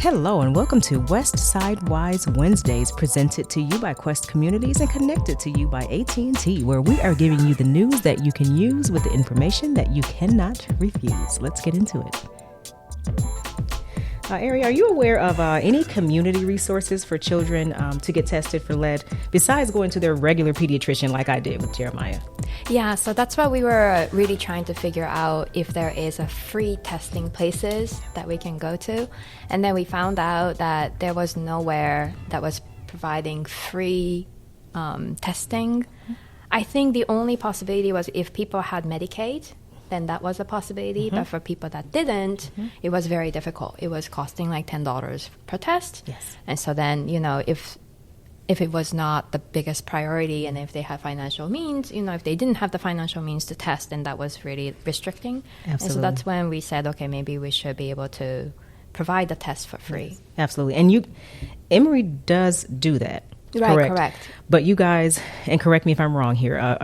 Hello and welcome to Westside Wise Wednesdays, presented to you by Quest Communities and connected to you by AT&T, where we are giving you the news that you can use with the information that you cannot refuse. Let's get into it. Eri, are you aware of any community resources for children to get tested for lead besides going to their regular pediatrician like I did with Jeremiah? Yeah, so that's what we were really trying to figure out, if there is a free testing places that we can go to. And then we found out that there was nowhere that was providing free testing. I think the only possibility was if people had Medicaid, then that was a possibility. But for people that didn't, it was very difficult. It was costing like $10 per test. Yes. And so then, if it was not the biggest priority, and if they had financial means, if they didn't have the financial means to test, then that was really restricting. Absolutely. And so that's when we said, okay, maybe we should be able to provide the test for free. Yes, absolutely. And Emory does do that. Right, correct. But you guys, and correct me if I'm wrong here,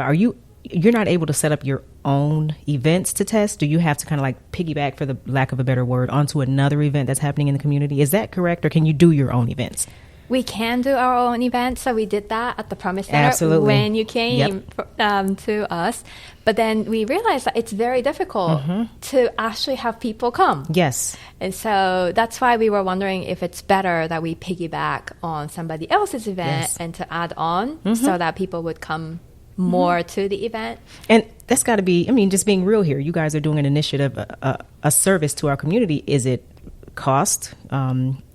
you're not able to set up your own events to test? Do you have to kind of like piggyback, for the lack of a better word, onto another event that's happening in the community? Is that correct? Or can you do your own events? We can do our own events. So we did that at the Promise Center. Absolutely. When you came to us. But then we realized that it's very difficult to actually have people come. Yes. And so that's why we were wondering if it's better that we piggyback on somebody else's event and to add on so that people would come more to the event. And that's got to be, just being real here. You guys are doing an initiative, a service to our community. Is it cost?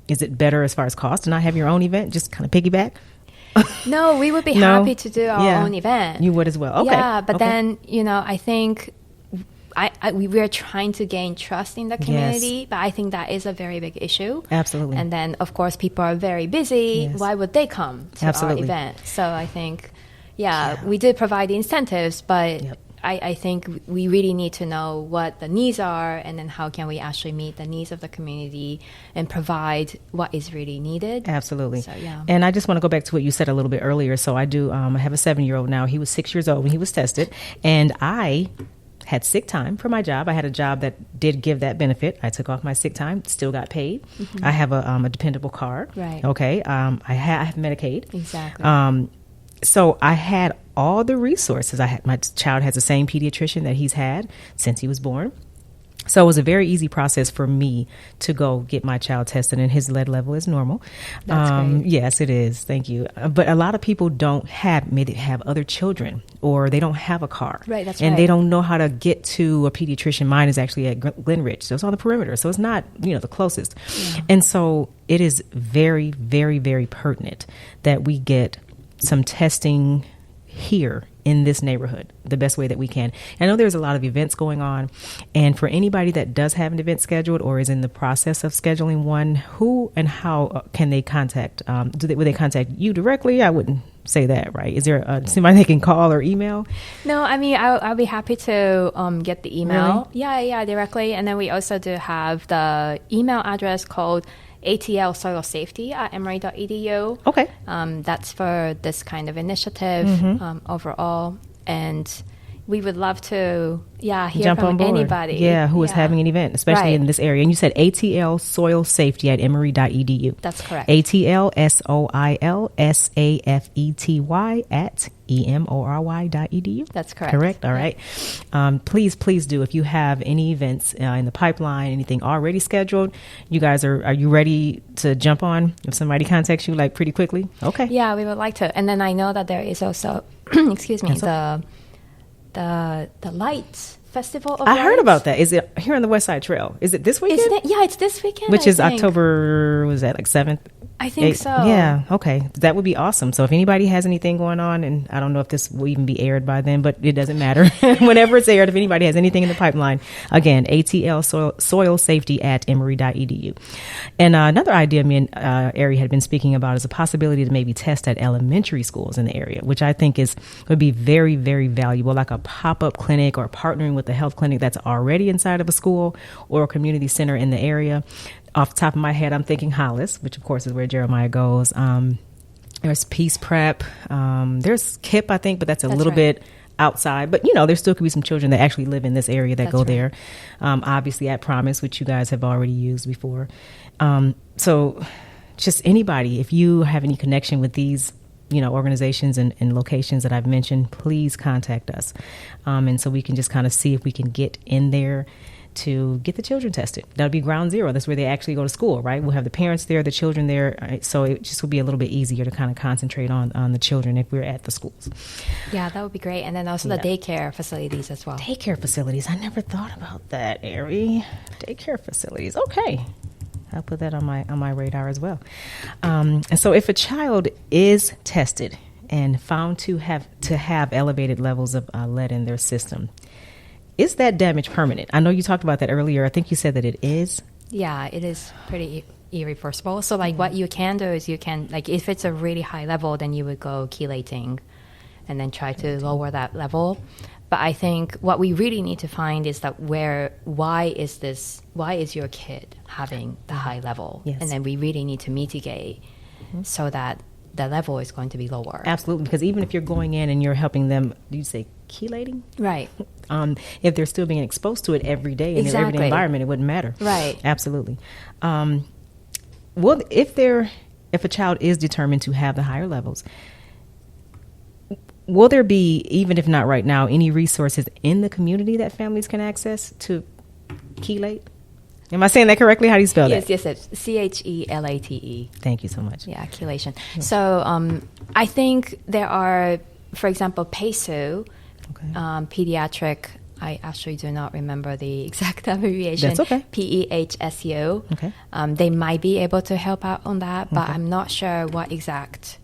Is it better as far as cost to not have your own event? Just kind of piggyback? No, we would be happy to do our own event. You would as well. Okay. Yeah, but then, I think we're trying to gain trust in the community, but I think that is a very big issue. Absolutely. And then, of course, people are very busy. Yes. Why would they come to our event? So I think, we did provide the incentives, but I think we really need to know what the needs are, and then how can we actually meet the needs of the community and provide what is really needed. Absolutely. So, yeah. And I just want to go back to what you said a little bit earlier. So I do, I have a 7-year-old now. He was 6 years old when he was tested, and I had sick time for my job. I had a job that did give that benefit. I took off my sick time, still got paid. I have a dependable car. Right. Okay. I have Medicaid. Exactly. So I had all the resources. My child has the same pediatrician that he's had since he was born. So it was a very easy process for me to go get my child tested, and his lead level is normal. That's great. Yes, it is. Thank you. But a lot of people maybe have other children, or they don't have a car. Right, that's and right. they don't know how to get to a pediatrician. Mine is actually at Glenridge, so it's on the perimeter. So it's not, the closest. Yeah. And so it is very, very, very pertinent that we get some testing here in this neighborhood the best way that we can. I know there's a lot of events going on, and for anybody that does have an event scheduled or is in the process of scheduling one, who and how can they contact? Would they contact you directly? I wouldn't say that, right? Is there somebody they can call or email? No, I'll be happy to get the email. Really? Yeah, directly. And then we also do have the email address called ATL Soil Safety at emory.edu. Okay. That's for this kind of initiative overall. And we would love to, hear Jump from on board. anybody. Who is having an event, especially in this area. And you said ATL Soil Safety at emory.edu. That's correct. ATL SOIL SAFETY at EMORY.edu. That's correct. Correct. All right. Please do. If you have any events in the pipeline, anything already scheduled, you guys are you ready to jump on if somebody contacts you like pretty quickly? Okay. Yeah, we would like to. And then I know that there is also, excuse me, the Lights Festival of I heard Lights. about that. Is it here on the West Side Trail? Is it this weekend? It's this weekend. Which I is think. October, was that like 7th? I think so. Yeah, okay. That would be awesome. So if anybody has anything going on, and I don't know if this will even be aired by then, but it doesn't matter. Whenever it's aired, if anybody has anything in the pipeline, again, ATL Soil Safety at emory.edu. And another idea me and Eri had been speaking about is a possibility to maybe test at elementary schools in the area, which I think would be very, very valuable, like a pop-up clinic or partnering with a health clinic that's already inside of a school or a community center in the area. Off the top of my head, I'm thinking Hollis, which of course is where Jeremiah goes. There's Peace Prep. There's KIP, I think, but that's a little bit outside, but there still could be some children that actually live in this area that go right. there. Obviously at Promise, which you guys have already used before. So just anybody, if you have any connection with these organizations and locations that I've mentioned, please contact us. And so we can just kind of see if we can get in there to get the children tested. That'll be ground zero. That's where they actually go to school, right? We'll have the parents there, the children there. So it just will be a little bit easier to kind of concentrate on the children if we're at the schools. Yeah, that would be great. And then also the daycare facilities as well. Daycare facilities. I never thought about that, Eri. Daycare facilities. Okay. I'll put that on my radar as well. And so if a child is tested and found to have elevated levels of lead in their system, is that damage permanent? I know you talked about that earlier. I think you said that it is. Yeah, it is pretty irreversible. So like what you can do is you can, like if it's a really high level, then you would go chelating and then try to lower that level. But I think what we really need to find is that why is your kid having the high level? Yes. And then we really need to mitigate so that the level is going to be lower. Absolutely, because even if you're going in and you're helping them, do you say chelating? Right. If they're still being exposed to it every day in their everyday environment, it wouldn't matter. Right. Absolutely. Well, if a child is determined to have the higher levels, will there be, even if not right now, any resources in the community that families can access to chelate? Am I saying that correctly? How do you spell that? Yes, CHELATE. Thank you so much. Yeah, chelation. So I think there are, for example, PESU, pediatric. I actually do not remember the exact abbreviation. That's okay. PEHSU. Okay. They might be able to help out on that, but I'm not sure what exact.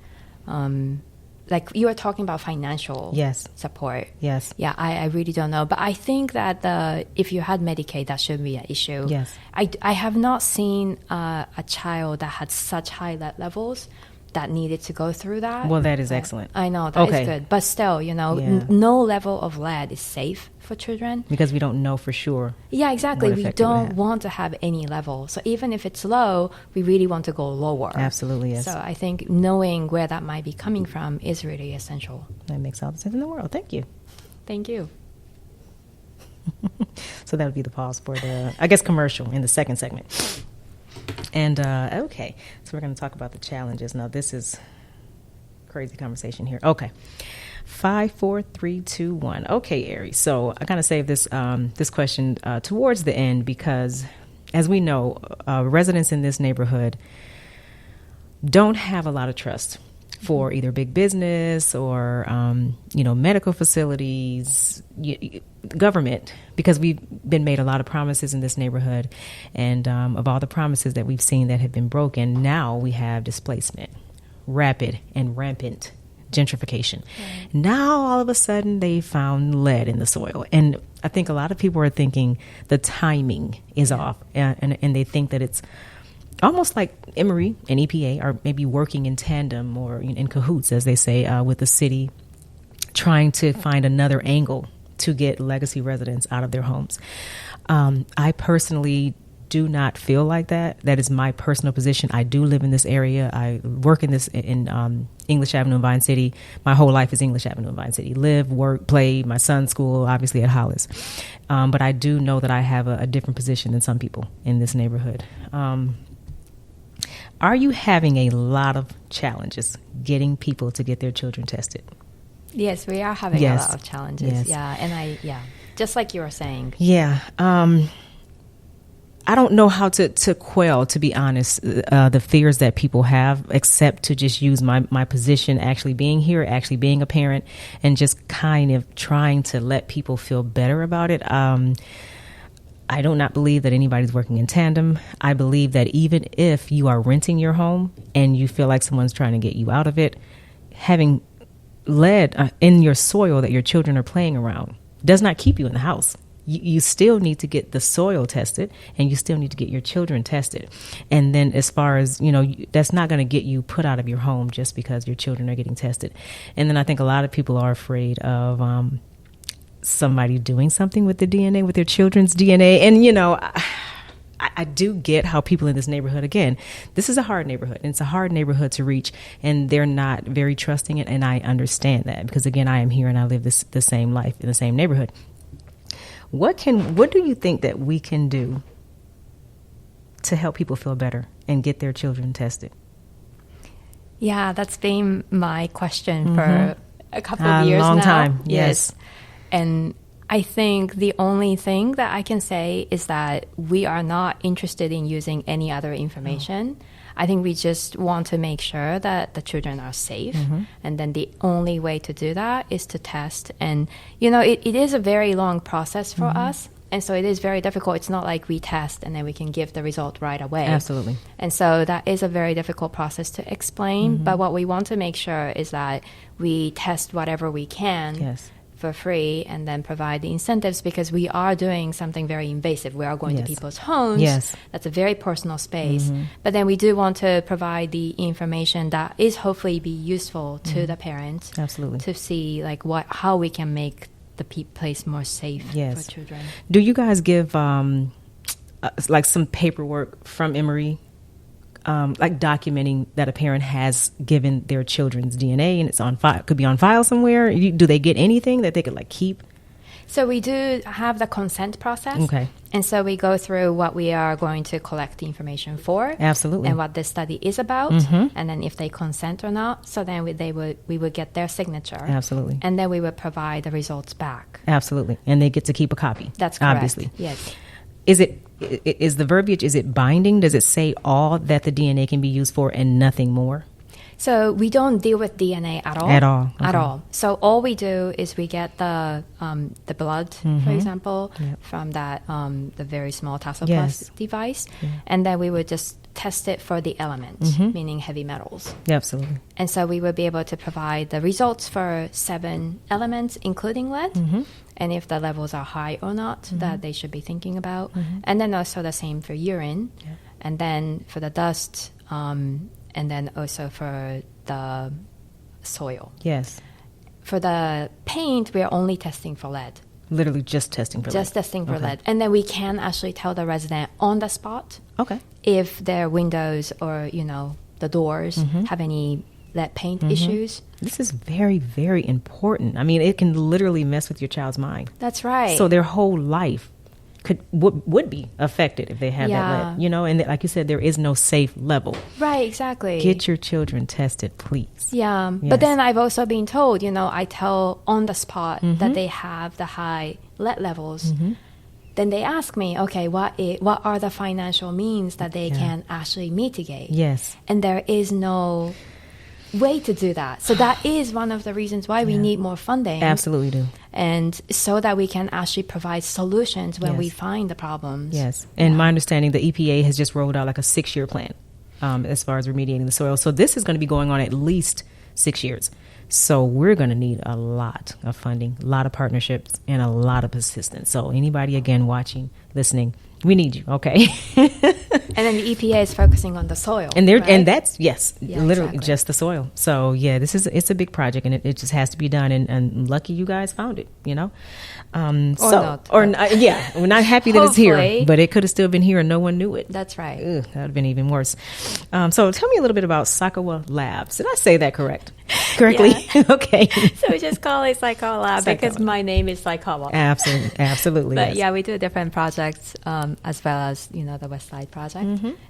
Like you were talking about financial support. Yes. Yeah, I really don't know. But I think that if you had Medicaid, that shouldn't be an issue. Yes. I have not seen a child that had such high lead levels that needed to go through that. Well, that is excellent. I know, that is good. But still, no level of lead is safe for children. Because we don't know for sure. Yeah, exactly. We don't want to have any level. So even if it's low, we really want to go lower. Absolutely, yes. So I think knowing where that might be coming from is really essential. That makes all the sense in the world. Thank you. Thank you. So that would be the pause for the, I guess, commercial in the second segment. And, okay, so we're going to talk about the challenges. Now, this is crazy conversation here. Okay. 5, 4, 3, 2, 1. Okay, Eri. So I kind of saved this question towards the end because, as we know, residents in this neighborhood don't have a lot of trust for either big business or, medical facilities, government, because we've been made a lot of promises in this neighborhood. And of all the promises that we've seen that have been broken, now we have displacement, rapid and rampant gentrification. Right. Now, all of a sudden, they found lead in the soil. And I think a lot of people are thinking the timing is off. And they think that it's almost like Emory and EPA are maybe working in tandem or in cahoots, as they say, with the city, trying to find another angle to get legacy residents out of their homes. I personally do not feel like that. That is my personal position. I do live in this area. I work in English Avenue in Vine City. My whole life is English Avenue in Vine City. Live, work, play. My son's school, obviously at Hollis. But I do know that I have a different position than some people in this neighborhood. Are you having a lot of challenges getting people to get their children tested? Yes, we are having a lot of challenges. Yes. Yeah, and just like you were saying. Yeah. I don't know how to quell, to be honest, the fears that people have, except to just use my position, actually being here, actually being a parent, and just kind of trying to let people feel better about it. I do not believe that anybody's working in tandem. I believe that even if you are renting your home and you feel like someone's trying to get you out of it, having lead in your soil that your children are playing around does not keep you in the house. You still need to get the soil tested, and you still need to get your children tested. And then as far as, that's not going to get you put out of your home just because your children are getting tested. And then I think a lot of people are afraid of somebody doing something with the DNA, with their children's DNA. And, I do get how people in this neighborhood, again, this is a hard neighborhood, and it's a hard neighborhood to reach, and they're not very trusting it, and I understand that because, again, I am here and I live the same life in the same neighborhood. What do you think that we can do to help people feel better and get their children tested? Yeah, that's been my question for a couple of years now. A long time, yes. And I think the only thing that I can say is that we are not interested in using any other information. I think we just want to make sure that the children are safe. And then the only way to do that is to test. And, it is a very long process for us. And so it is very difficult. It's not like we test and then we can give the result right away. Absolutely. And so that is a very difficult process to explain. But what we want to make sure is that we test whatever we can for free and then provide the incentives, because we are doing something very invasive. We are going to people's homes. That's a very personal space. But then we do want to provide the information that is hopefully be useful to the parents. Absolutely. To see how we can make the place more safe for children. Do you guys give like some paperwork from Emory, like documenting that a parent has given their children's DNA and it's on file? Could be on file somewhere. Do they get anything that they could keep? So we do have the consent process. Okay. And so we go through what we are going to collect the information for. Absolutely. And what this study is about. And then if they consent or not. So then we would get their signature. Absolutely. And then we would provide the results back. Absolutely. And they get to keep a copy. That's correct. Obviously. Yes. Is the verbiage, is it binding? Does it say all that the DNA can be used for and nothing more? So we don't deal with DNA at all. At all. Okay. At all. So all we do is we get the blood, for example, from that the very small Tassoplast device, and then we would just test it for the elements, meaning heavy metals. Absolutely. And so we would be able to provide the results for 7 elements, including lead, and if the levels are high or not, that they should be thinking about. And then also the same for urine, and then for the dust, and then also for the soil. Yes. For the paint, we are only testing for lead. Literally just testing for lead. Just testing for lead. And then we can actually tell the resident on the spot if their windows or, the doors have any lead paint issues. This is very, very important. I mean, it can literally mess with your child's mind. That's right. So their whole life would be affected if they have that lead, and like you said, there is no safe level. Right, exactly. Get your children tested, please. Yeah, but then I've also been told, I tell on the spot that they have the high lead levels. Then they ask me, okay, what are the financial means that they can actually mitigate? Yes. And there is no way to do that. So that is one of the reasons why we need more funding. Absolutely do. And so that we can actually provide solutions when we find the problems. Yes. And my understanding, the EPA has just rolled out a 6-year plan as far as remediating the soil. So this is going to be going on at least 6 years. So we're going to need a lot of funding, a lot of partnerships, and a lot of assistance. So anybody, again, watching, listening, we need you, okay? And then the EPA is focusing on the soil. And right? and that's, literally exactly. just the soil. So, it's a big project, and it just has to be done. And lucky you guys found it, not. Or we're not happy that it's here, but it could have still been here and no one knew it. That's right. Ugh, that would have been even worse. So tell me a little bit about Saikawa Labs. Did I say that correctly? Yeah. Okay. So we just call it Saikawa Lab because my name is Saikawa. Absolutely. But yes. we do different projects as well as, the Westside project.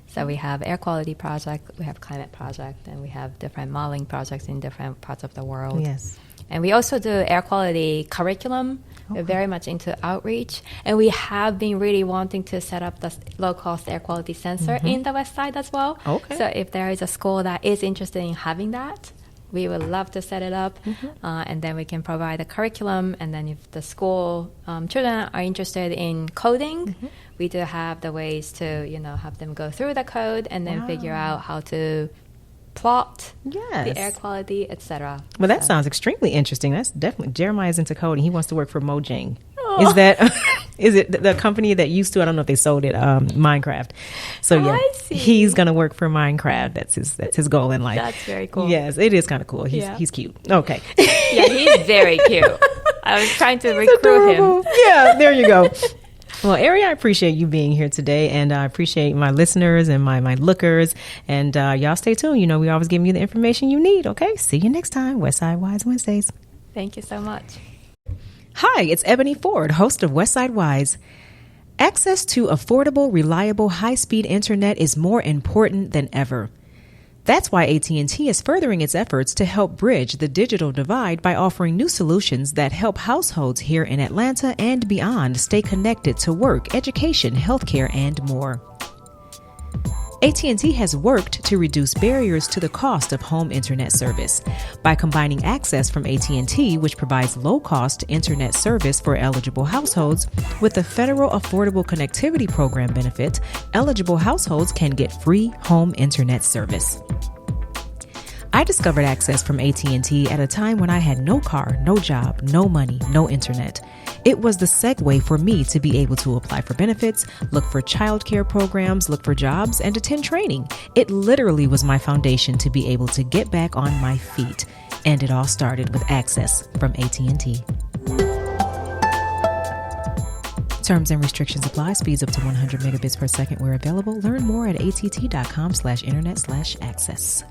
So we have air quality project, we have climate project, and we have different modeling projects in different parts of the world. Yes. And we also do air quality curriculum. Okay. We're very much into outreach. And we have been really wanting to set up the low-cost air quality sensor in the West Side as well. Okay. So if there is a school that is interested in having that, we would love to set it up, and then we can provide a curriculum. And then if the school children are interested in coding, we do have the ways to, have them go through the code and then figure out how to plot the air quality, etc. Well, that sounds extremely interesting. That's definitely, Jeremiah's into coding. He wants to work for Mojang. Is it the company that used to, I don't know if they sold it, Minecraft. So he's going to work for Minecraft. That's his goal in life. That's very cool. Yes, it is kind of cool. He's cute. Okay. Yeah, he's very cute. I was trying to recruit him. Yeah, there you go. Well, Eri, I appreciate you being here today, and I appreciate my listeners and my lookers. And y'all stay tuned. You know, we always give you the information you need. Okay, see you next time. Westside Wise Wednesdays. Thank you so much. Hi, it's Ebony Ford, host of Westside Wise. Access to affordable, reliable, high-speed internet is more important than ever. That's why AT&T is furthering its efforts to help bridge the digital divide by offering new solutions that help households here in Atlanta and beyond stay connected to work, education, healthcare, and more. AT&T has worked to reduce barriers to the cost of home internet service. By combining access from AT&T, which provides low-cost internet service for eligible households, with the Federal Affordable Connectivity Program benefit, eligible households can get free home internet service. I discovered access from AT&T at a time when I had no car, no job, no money, no internet. It was the segue for me to be able to apply for benefits, look for childcare programs, look for jobs, and attend training. It literally was my foundation to be able to get back on my feet. And it all started with access from AT&T. Terms and restrictions apply. Speeds up to 100 megabits per second where available. Learn more at att.com/internet/access.